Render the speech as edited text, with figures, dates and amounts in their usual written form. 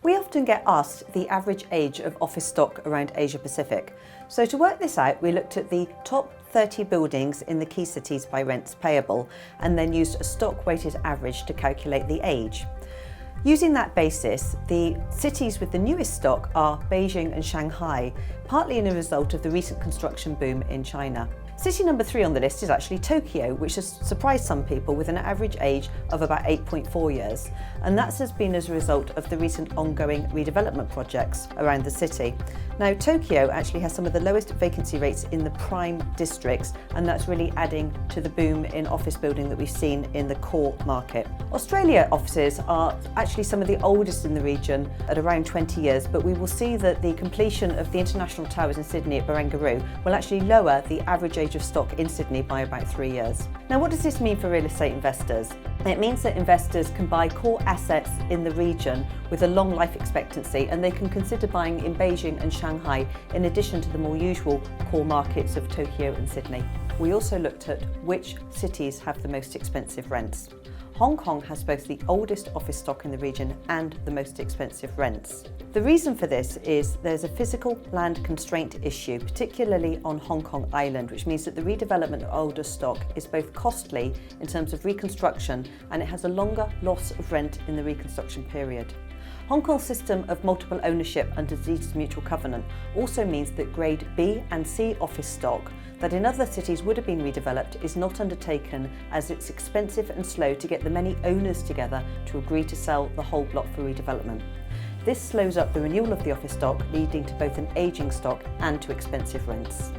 We often get asked the average age of office stock around Asia Pacific. So to work this out, we looked at the top 30 buildings in the key cities by rents payable and then used a stock weighted average to calculate the age. Using that basis, the cities with the newest stock are Beijing and Shanghai, partly in a result of the recent construction boom in China. City number 3 on the list is actually Tokyo, which has surprised some people with an average age of about 8.4 years. And that has been as a result of the recent ongoing redevelopment projects around the city. Now, Tokyo actually has some of the lowest vacancy rates in the prime districts, and that's really adding to the boom in office building that we've seen in the core market. Australia offices are actually some of the oldest in the region at around 20 years, but we will see that the completion of the international towers in Sydney at Barangaroo will actually lower the average age of stock in Sydney by about 3 years. Now, what does this mean for real estate investors? It means that investors can buy core assets in the region with a long life expectancy, and they can consider buying in Beijing and Shanghai in addition to the more usual core markets of Tokyo and Sydney. We also looked at which cities have the most expensive rents. Hong Kong has both the oldest office stock in the region and the most expensive rents. The reason for this is there's a physical land constraint issue, particularly on Hong Kong Island, which means that the redevelopment of older stock is both costly in terms of reconstruction, and it has a longer loss of rent in the reconstruction period. Hong Kong's system of multiple ownership under Deeds Mutual Covenant also means that grade B and C office stock that in other cities would have been redeveloped is not undertaken, as it's expensive and slow to get the many owners together to agree to sell the whole block for redevelopment. This slows up the renewal of the office stock, leading to both an ageing stock and to expensive rents.